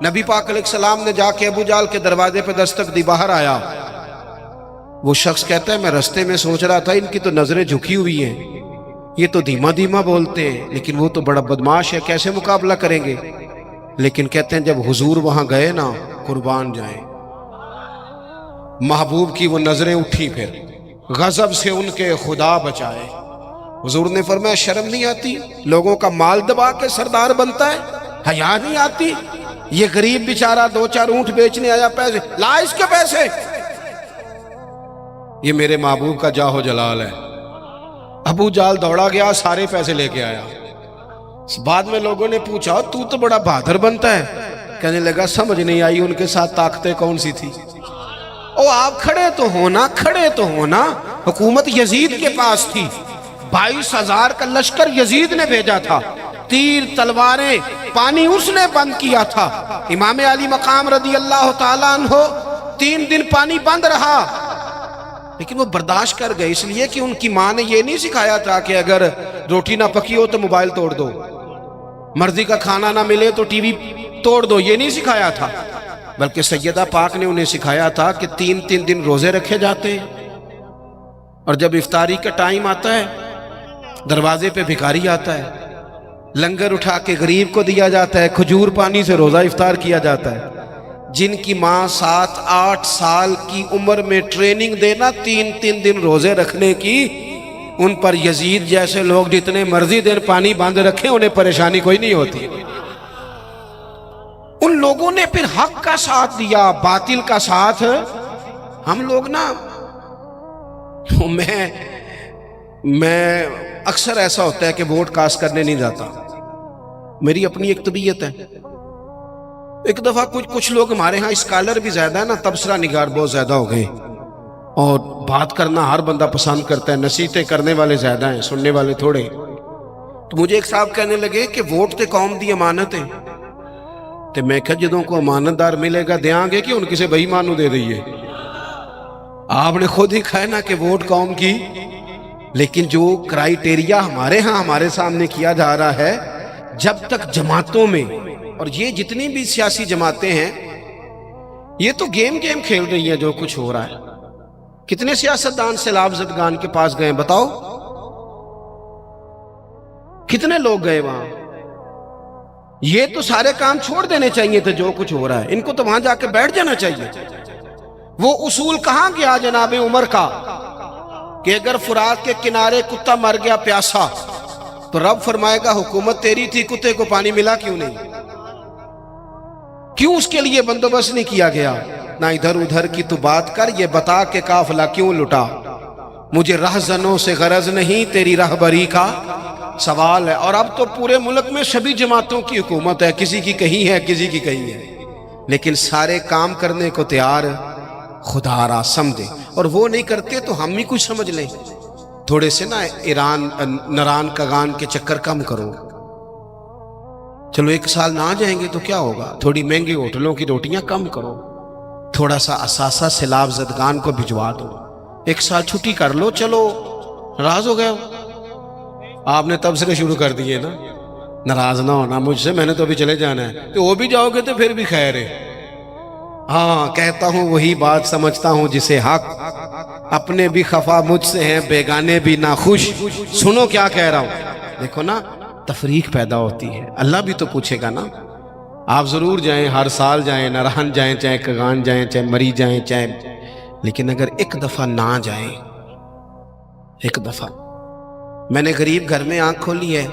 نبی پاک علیہ السلام نے جا کے ابو جہل کے دروازے پہ دستک دی، باہر آیا۔ وہ شخص کہتا ہے میں رستے میں سوچ رہا تھا ان کی تو نظریں جھکی ہوئی ہیں، یہ تو دھیما دھیما بولتے ہیں، لیکن وہ تو بڑا بدماش ہے، کیسے مقابلہ کریں گے؟ لیکن کہتے ہیں جب حضور وہاں گئے نا، قربان جائیں، محبوب کی وہ نظریں اٹھی، پھر غضب سے ان کے خدا بچائے۔ حضور نے فرمایا شرم نہیں آتی؟ لوگوں کا مال دبا کے سردار بنتا ہے، حیا نہیں آتی؟ یہ غریب بیچارہ 2-4 اونٹ بیچنے آیا، پیسے لا اس کے پیسے۔ یہ میرے محبوب کا جاہ و جلال ہے۔ ابو جہل دوڑا گیا، سارے پیسے لے کے آیا۔ بعد میں لوگوں نے پوچھا تو بڑا بہادر بنتا ہے، کہنے لگا سمجھ نہیں آئی ان کے ساتھ طاقتیں کون سی تھی۔ او آپ کھڑے تو ہونا، حکومت یزید کے پاس تھی، 22,000 کا لشکر یزید نے بھیجا تھا، تیر تلواریں پانی اس نے بند کیا تھا۔ امام علی مقام رضی اللہ تعالیٰ عنہ 3 دن پانی بند رہا، لیکن وہ برداشت کر گئے، اس لیے کہ ان کی ماں نے یہ نہیں سکھایا تھا کہ اگر روٹی نہ پکی ہو تو موبائل توڑ دو، مرضی کا کھانا نہ ملے تو ٹی وی توڑ دو، یہ نہیں سکھایا تھا، بلکہ سیدہ پاک نے انہیں سکھایا تھا کہ 3 دن روزے رکھے جاتے ہیں، اور جب افطاری کا ٹائم آتا ہے دروازے پہ بھکاری آتا ہے، لنگر اٹھا کے غریب کو دیا جاتا ہے، کھجور پانی سے روزہ افطار کیا جاتا ہے۔ جن کی ماں 7-8 سال کی عمر میں ٹریننگ دینا 3 دن روزے رکھنے کی، ان پر یزید جیسے لوگ جتنے مرضی دن پانی باندھ رکھیں انہیں پریشانی کوئی نہیں ہوتی۔ ان لوگوں نے پھر حق کا ساتھ دیا، باطل کا ساتھ ہم لوگ نا، میں اکثر ایسا ہوتا ہے کہ ووٹ کاسٹ کرنے نہیں جاتا، میری اپنی ایک طبیعت ہے۔ ایک دفعہ کچھ لوگ ہمارے ہاں اسکالر بھی زیادہ ہے نا، تبصرہ نگار بہت زیادہ ہو گئے، اور بات کرنا ہر بندہ پسند کرتا ہے، نصیحتیں کرنے والے زیادہ ہیں، سننے والے تھوڑے۔ تو مجھے ایک صاحب کہنے لگے کہ ووٹ تے قوم دی امانت ہے، تو میں کہا جدوں کو امانت دار ملے گا دیاں گے کہ ان کسے بھائی مانو دے دئیے؟ آپ نے خود ہی کہا نا کہ ووٹ قوم کی، لیکن جو کرائیٹیریا ہمارے ہاں ہمارے سامنے کیا جا رہا ہے، جب تک جماعتوں میں، اور یہ جتنی بھی سیاسی جماعتیں ہیں یہ تو گیم کھیل رہی ہیں، جو کچھ ہو رہا ہے۔ کتنے سیاستدان سیلاب زدگان کے پاس گئے بتاؤ، کتنے لوگ گئے وہاں؟ یہ تو سارے کام چھوڑ دینے چاہیے تھے، جو کچھ ہو رہا ہے ان کو تو وہاں جا کے بیٹھ جانا چاہیے۔ وہ اصول کہاں گیا جناب عمر کا کہ اگر فرات کے کنارے کتا مر گیا پیاسا تو رب فرمائے گا حکومت تیری تھی، کتے کو پانی ملا کیوں نہیں؟ کیوں اس کے لیے بندوبست نہیں کیا گیا؟ نہ ادھر ادھر کی تو بات کر، یہ بتا کہ قافلہ کیوں لٹا؟ مجھے رہزنوں سے غرض نہیں، تیری رہبری کا سوال ہے۔ اور اب تو پورے ملک میں سبھی جماعتوں کی حکومت ہے، کسی کی کہیں ہے کسی کی کہیں ہے، لیکن سارے کام کرنے کو تیار خدا را سمجھے، اور وہ نہیں کرتے تو ہم ہی کچھ سمجھ لیں۔ تھوڑے سے نا ایران نران کگان کے چکر کم کرو، چلو 1 سال نہ آ جائیں گے تو کیا ہوگا، تھوڑی مہنگی ہوٹلوں کی روٹیاں کم کرو، تھوڑا سا اثاثہ سیلاب زدگان کو بھجوا دو، 1 سال چھٹی کر لو، چلو ناراض ہو گئے ہو، آپ نے تبصرے شروع کر دیے نا، ناراض نہ ہونا مجھ سے، میں نے تو ابھی چلے جانا ہے، تو وہ بھی جاؤ گے تو پھر بھی خیر ہے۔ ہاں کہتا ہوں وہی بات سمجھتا ہوں جسے حق، اپنے بھی خفا مجھ سے ہیں بیگانے بھی ناخوش، سنو کیا کہہ رہا ہوں۔ دیکھو نا تفریق پیدا ہوتی ہے، اللہ بھی تو پوچھے گا نا۔ آپ ضرور جائیں، ہر سال جائیں، نران جائیں، چاہے کگان جائیں، چاہے مری جائیں، چاہے، لیکن اگر 1 دفعہ نہ جائیں، 1 دفعہ۔ میں نے غریب گھر میں آنکھ کھولی ہے،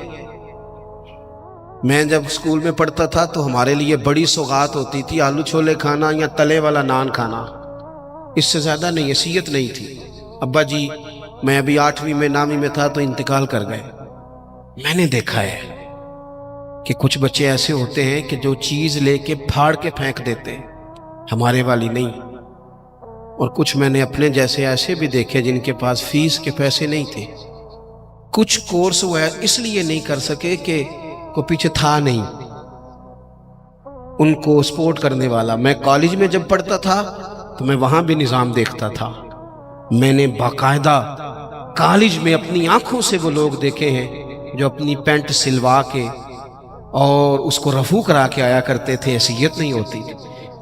میں جب اسکول میں پڑھتا تھا تو ہمارے لیے بڑی سوغات ہوتی تھی، آلو چھولے کھانا یا تلے والا نان کھانا، اس سے زیادہ نہیں، حیثیت نہیں تھی۔ ابا جی میں ابھی 8ویں میں 9ویں میں تھا تو انتقال کر گئے، میں نے دیکھا ہے کہ کچھ بچے ایسے ہوتے ہیں کہ جو چیز لے کے پھاڑ کے پھینک دیتے ہیں، ہمارے والی نہیں۔ اور کچھ میں نے اپنے جیسے ایسے بھی دیکھے جن کے پاس فیس کے پیسے نہیں تھے، کچھ کورس وہ اس لیے نہیں کر سکے کہ کوئی پیچھے تھا نہیں ان کو سپورٹ کرنے والا۔ میں کالج میں جب پڑھتا تھا تو میں وہاں بھی نظام دیکھتا تھا، میں نے باقاعدہ کالج میں اپنی آنکھوں سے وہ لوگ دیکھے ہیں جو اپنی پینٹ سلوا کے اور اس کو رفو کرا کے آیا کرتے تھے، حیثیت نہیں ہوتی تھی۔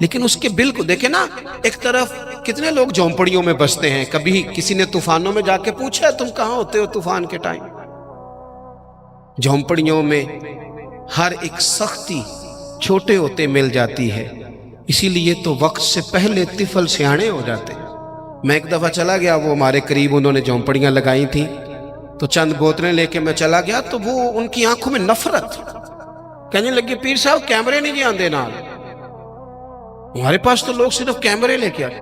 لیکن اس کے بل کو دیکھیں نا، ایک طرف کتنے لوگ جھونپڑیوں میں بستے ہیں، کبھی کسی نے طوفانوں میں جا کے پوچھا تم کہاں ہوتے ہو طوفان کے ٹائم؟ جھونپڑیوں میں ہر ایک سختی چھوٹے ہوتے مل جاتی ہے، اسی لیے تو وقت سے پہلے طفل سیانے ہو جاتے ہیں۔ میں ایک دفعہ چلا گیا، وہ ہمارے قریب انہوں نے جھونپڑیاں لگائی تھیں، تو چند بوتلیں لے کے میں چلا گیا تو وہ ان کی آنکھوں میں نفرت، کہنے لگے پیر صاحب کیمرے نہیں جی آندے نال، ہمارے پاس تو لوگ صرف کیمرے لے کے آئے۔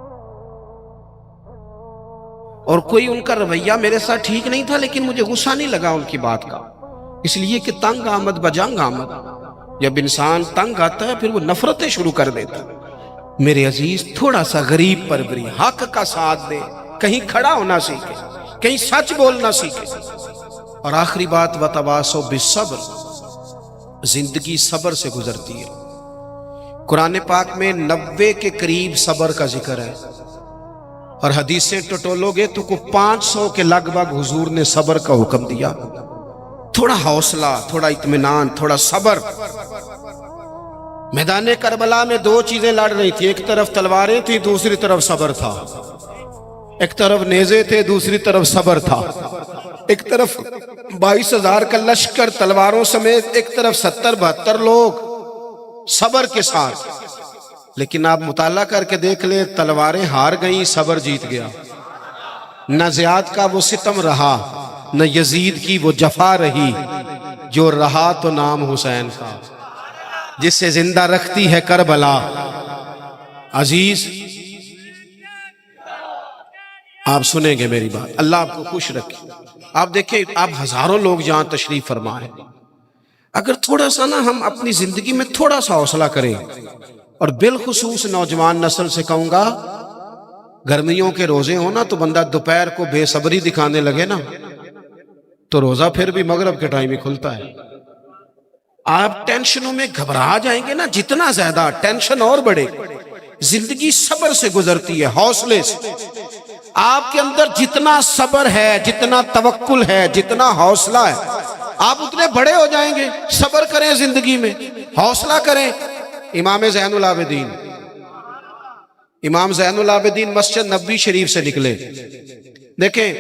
اور کوئی ان کا رویہ میرے ساتھ ٹھیک نہیں تھا، لیکن مجھے غصہ نہیں لگا ان کی بات کا، اس لیے کہ تنگ آمد بجنگ آمد، جب انسان تنگ آتا ہے پھر وہ نفرتیں شروع کر دیتا ہے۔ میرے عزیز، تھوڑا سا غریب پروری، حق کا ساتھ دے، کہیں کھڑا ہونا سیکھے، کہیں سچ بولنا سیکھے۔ اور آخری بات، وتواصوا بالصبر، زندگی صبر سے گزرتی ہے۔ قرآن پاک میں 90 کے قریب صبر کا ذکر ہے، اور حدیثیں ٹٹولو گے تو 500 کے لگ بھگ حضور نے صبر کا حکم دیا۔ تھوڑا حوصلہ، تھوڑا اطمینان، تھوڑا صبر۔ میدان کربلا میں 2 چیزیں لڑ رہی تھی، ایک طرف تلواریں تھی، دوسری طرف صبر تھا۔ ایک طرف نیزے تھے، دوسری طرف صبر تھا۔ ایک طرف 22,000 کا لشکر تلواروں سمیت، ایک طرف 70-72 لوگ صبر کے ساتھ۔ لیکن آپ مطالعہ کر کے دیکھ لیں، تلواریں ہار گئیں، صبر جیت گیا۔ نہ زیاد کا وہ ستم رہا، نہ یزید کی وہ جفا رہی، جو رہا تو نام حسین کا، جس سے زندہ رکھتی ہے کربلا۔ عزیز، آپ سنیں گے میری بات، اللہ آپ کو خوش رکھے۔ آپ دیکھیں، آپ ہزاروں لوگ جہاں تشریف فرما ہیں، اگر تھوڑا سا نا ہم اپنی زندگی میں تھوڑا سا حوصلہ کریں، اور بالخصوص نوجوان نسل سے کہوں گا، گرمیوں کے روزے ہونا تو بندہ دوپہر کو بے صبری دکھانے لگے نا تو روزہ پھر بھی مغرب کے ٹائم ہی کھلتا ہے۔ آپ ٹینشنوں میں گھبرا جائیں گے نا، جتنا زیادہ ٹینشن اور بڑھے۔ زندگی صبر سے گزرتی ہے، حوصلے سے۔ آپ کے اندر جتنا صبر ہے، جتنا توکل ہے، جتنا حوصلہ ہے، آپ اتنے بڑے ہو جائیں گے۔ صبر کریں زندگی میں، حوصلہ کریں۔ امام زین العابدین، امام زین العابدین مسجد نبوی شریف سے نکلے۔ دیکھیں،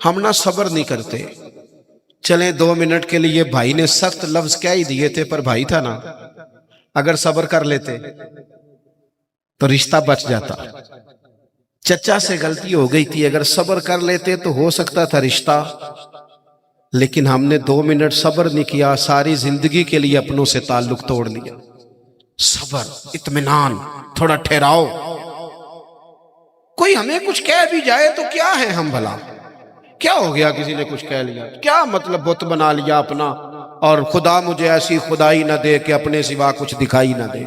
ہم نہ صبر نہیں کرتے۔ چلیں 2 منٹ کے لیے بھائی نے سخت لفظ کہہ ہی دیے تھے، پر بھائی تھا نا، اگر صبر کر لیتے تو رشتہ بچ جاتا۔ چچا سے غلطی ہو گئی تھی، اگر صبر کر لیتے تو ہو سکتا تھا رشتہ، لیکن ہم نے 2 منٹ صبر نہیں کیا، ساری زندگی کے لیے اپنوں سے تعلق توڑ لیا۔ صبر، اطمینان، تھوڑا ٹھہراؤ۔ کوئی ہمیں کچھ کہہ بھی جائے تو کیا ہے ہم بھلا، کیا ہو گیا کسی نے کچھ کہہ لیا، کیا مطلب بت بنا لیا اپنا، اور خدا مجھے ایسی خدائی نہ دے کہ اپنے سوا کچھ دکھائی نہ دے۔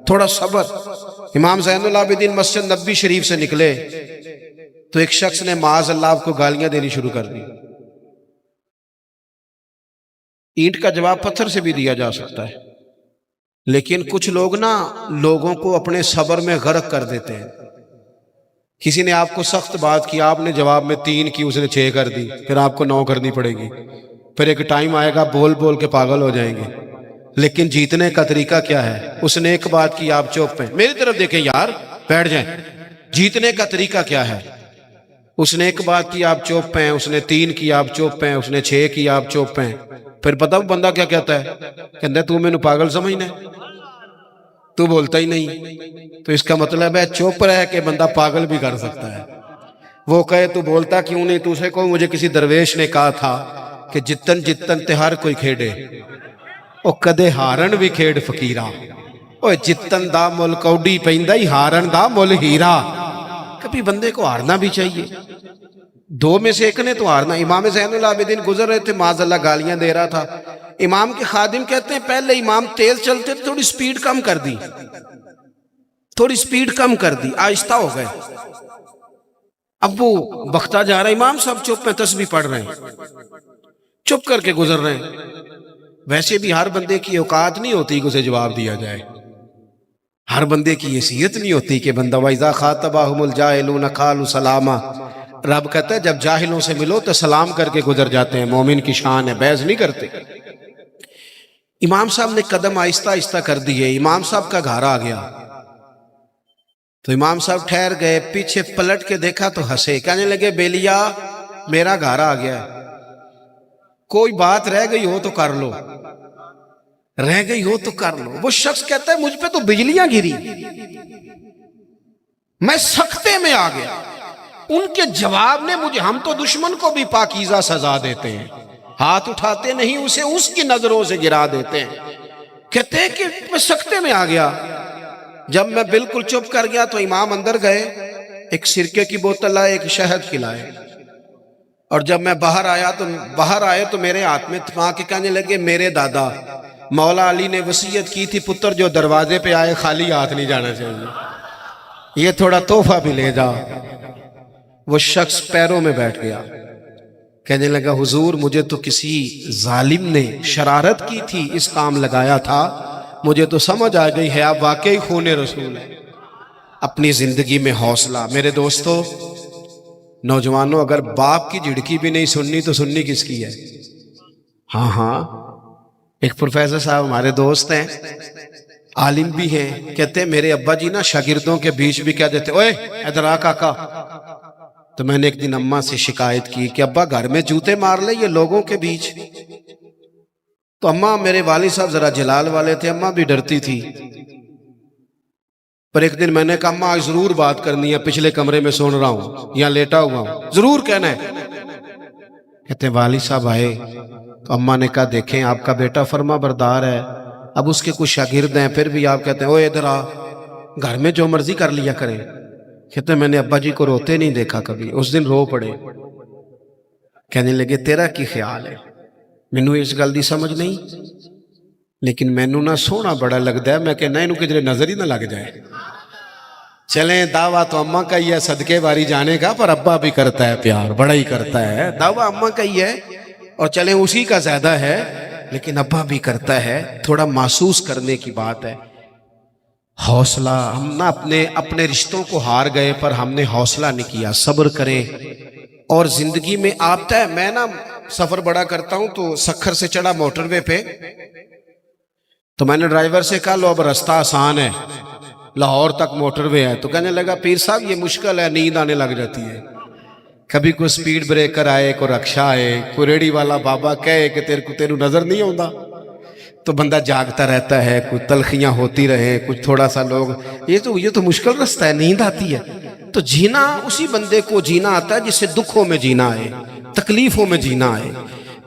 تھوڑا صبر۔ امام زین العابدین مسجد نبوی شریف سے نکلے تو ایک شخص نے معاذ اللہ آپ کو گالیاں دینی شروع کر دی۔ اینٹ کا جواب پتھر سے بھی دیا جا سکتا ہے، لیکن کچھ لوگ نا لوگوں کو اپنے صبر میں غرق کر دیتے ہیں۔ کسی نے آپ کو سخت بات کی، آپ نے جواب میں 3 کی، اس نے 6 کر دی، پھر آپ کو 9 کرنی پڑے گی۔ پھر ایک ٹائم آئے گا بول بول کے پاگل ہو جائیں گے۔ لیکن جیتنے کا طریقہ کیا ہے؟ اس نے ایک بات کی، آپ چپ ہیں، میری طرف دیکھیں یار، بیٹھ جائیں۔ جیتنے کا طریقہ کیا ہے؟ اس نے ایک بات کی، آپ چپ ہیں، اس نے 3 کی، آپ چپ ہیں، اس نے 6 کی، آپ چپ ہیں۔ پھر پتہ بندہ کیا کہتا ہے؟ کہتا ہے تو میں نے پاگل سمجھنا ہے، تو بولتا ہی نہیں۔ تو اس کا مطلب ہے چپ رہ کے بندہ پاگل بھی کر سکتا ہے۔ وہ کہے تو بولتا کیوں نہیں، تو اسے کو مجھے کسی درویش نے کہا تھا کہ جتن جتن تے ہر کوئی کھیڑے او کدے ہارن بھی کھیڑ فقیرہ، او جتن دا مل کوڈی پیندا ہی ہارن دا مل ہیرا۔ کبھی بندے کو ہارنا بھی چاہیے۔ دو میں سے ایک نے تو ہارنا. امام زین العابدین گزر رہے تھے، معاذ اللہ گالیاں دے رہا تھا. امام کے خادم کہتے ہیں پہلے امام تیز چلتے تھے، تھوڑی سپیڈ کم کر دی، تھوڑی سپیڈ کم کر دی، آہستہ ہو گئے. اب وہ بختہ جا رہا ہے، امام صاحب چپ میں تسبیح پڑھ رہے ہیں، چپ کر کے گزر رہے ہیں. ویسے بھی ہر بندے کی اوقات نہیں ہوتی کہ اسے جواب دیا جائے، ہر بندے کی حیثیت نہیں ہوتی کہ بندہ وَإِذَا خَاطَبَهُمُ الْجَاهِلُونَ قَالُوا سَلَامًا. رب کہتا ہے جب جاہلوں سے ملو تو سلام کر کے گزر جاتے ہیں، مومن کی شان ہے، بحث نہیں کرتے. امام صاحب نے قدم آہستہ آہستہ کر دیے. امام صاحب کا گھر آ گیا تو امام صاحب ٹھہر گئے، پیچھے پلٹ کے دیکھا تو ہنسے، کہنے لگے بیلیا میرا گھر آ گیا ہے، کوئی بات رہ گئی ہو تو کر لو، رہ گئی ہو تو کر لو. وہ شخص کہتا ہے مجھ پہ تو بجلیاں گری، میں سکتے میں آ گیا. ان کے جواب نے مجھے، ہم تو دشمن کو بھی پاکیزہ سزا دیتے ہیں، ہاتھ اٹھاتے نہیں، اسے اس کی نظروں سے گرا دیتے ہیں. کہتے ہیں کہ میں سکتے میں آ گیا. جب میں بالکل چپ کر گیا تو امام اندر گئے، ایک سرکے کی بوتل لائے، ایک شہد کھلائے. اور جب میں باہر آئے تو میرے ہاتھ میں تھما کے کہنے لگے میرے دادا مولا علی نے وصیت کی تھی پتر جو دروازے پہ آئے خالی ہاتھ نہیں جانا چاہیے، یہ تھوڑا تحفہ بھی لے جا. وہ شخص پیروں میں بیٹھ گیا، کہنے لگا حضور مجھے تو کسی ظالم نے شرارت کی تھی، اس کام لگایا تھا، مجھے تو سمجھ آ گئی ہے آپ واقعی خون رسول ہے. اپنی زندگی میں حوصلہ. میرے دوستو نوجوانوں، اگر باپ کی جھڑکی بھی نہیں سننی تو سننی کس کی ہے؟ ہاں ایک پروفیسر صاحب ہمارے دوست ہیں، عالم بھی ہیں، کہتے ہیں میرے ابا جی نا شاگردوں کے بیچ بھی کہہ دیتے اوے ادھر آ کاکا. تو میں نے ایک دن اماں سے شکایت کی کہ ابا گھر میں جوتے مار لے یہ لوگوں کے بیچ. تو اماں، میرے والد صاحب ذرا جلال والے تھے، اماں بھی ڈرتی تھی. پر ایک دن میں نے کہا اماں ضرور بات کرنی ہے، پچھلے کمرے میں سن رہا ہوں یا لیٹا ہوا ہوں، ضرور کہنا ہے. کہتے ہیں والد صاحب آئے تو اماں نے کہا دیکھیں آپ کا بیٹا فرما بردار ہے، اب اس کے کچھ شاگرد ہیں، پھر بھی آپ کہتے ہیں اوے ادھر آ، گھر میں جو مرضی کر لیا کریں. کہتے ہیں میں نے ابا جی کو روتے نہیں دیکھا کبھی، اس دن رو پڑے. کہنے لگے تیرا کی خیال ہے؟ مینوں اس گل دی سمجھ نہیں، لیکن مینوں نہ سونا بڑا لگتا ہے، میں کہنا انہوں کدھر نظر ہی نہ لگ جائے. چلیں دعویٰ تو اماں کا ہی ہے صدقے باری جانے کا، پر ابا بھی کرتا ہے پیار، بڑا ہی کرتا ہے. دعویٰ اماں کا ہی ہے اور چلیں اسی کا زیادہ ہے، لیکن ابا بھی کرتا ہے. تھوڑا محسوس کرنے کی بات ہے. حوصلہ. ہم نہ اپنے رشتوں کو ہار گئے پر ہم نے حوصلہ نہیں کیا. صبر کریں. اور زندگی میں آتا ہے، میں نا سفر بڑا کرتا ہوں تو سکھر سے چڑھا موٹر وے پہ، تو میں نے ڈرائیور سے کہا لو اب رستہ آسان ہے، لاہور تک موٹر وے ہے. تو کہنے لگا پیر صاحب یہ مشکل ہے، نیند آنے لگ جاتی ہے. کبھی کوئی سپیڈ بریکر آئے، کوئی رکشہ آئے، کوئی ریڑی والا بابا کہے کہ تیرے نظر نہیں آتا، تو بندہ جاگتا رہتا ہے، کوئی تلخیاں ہوتی رہے، کچھ تھوڑا سا لوگ یہ تو مشکل رستہ ہے، نیند آتی ہے. تو جینا اسی بندے کو جینا آتا ہے جس سے دکھوں میں جینا آئے، تکلیفوں میں جینا آئے.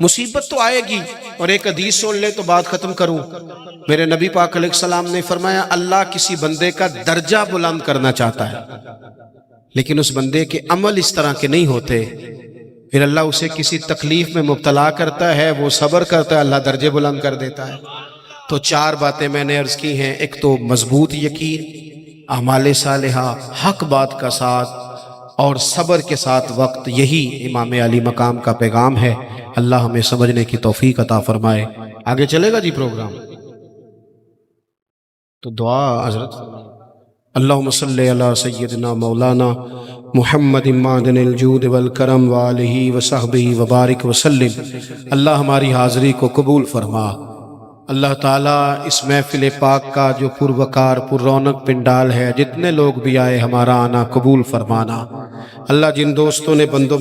مصیبت تو آئے گی. اور ایک حدیث سن لے تو بات ختم کروں. میرے نبی پاک علیہ السلام نے فرمایا اللہ کسی بندے کا درجہ بلند کرنا چاہتا ہے، لیکن اس بندے کے عمل اس طرح کے نہیں ہوتے، پھر اللہ اسے کسی تکلیف میں مبتلا کرتا ہے، وہ صبر کرتا ہے، اللہ درجے بلند کر دیتا ہے. تو 4 باتیں میں نے عرض کی ہیں. ایک تو مضبوط یقین، اعمال صالحہ، حق بات کا ساتھ اور صبر کے ساتھ وقت. یہی امام علی مقام کا پیغام ہے. اللہ ہمیں سمجھنے کی توفیق عطا فرمائے. آگے چلے گا جی پروگرام؟ تو دعا حضرت اللہم صلی علی سیدنا مولانا محمد معدن الجود والکرم وآلہ وصحبہ وبارک وسلم. اللہ ہماری حاضری کو قبول فرما. اللہ تعالیٰ اس محفل پاک کا جو پروقار پر رونق پنڈال ہے، جتنے لوگ بھی آئے ہمارا آنا قبول فرمانا. اللہ جن دوستوں نے بندوبست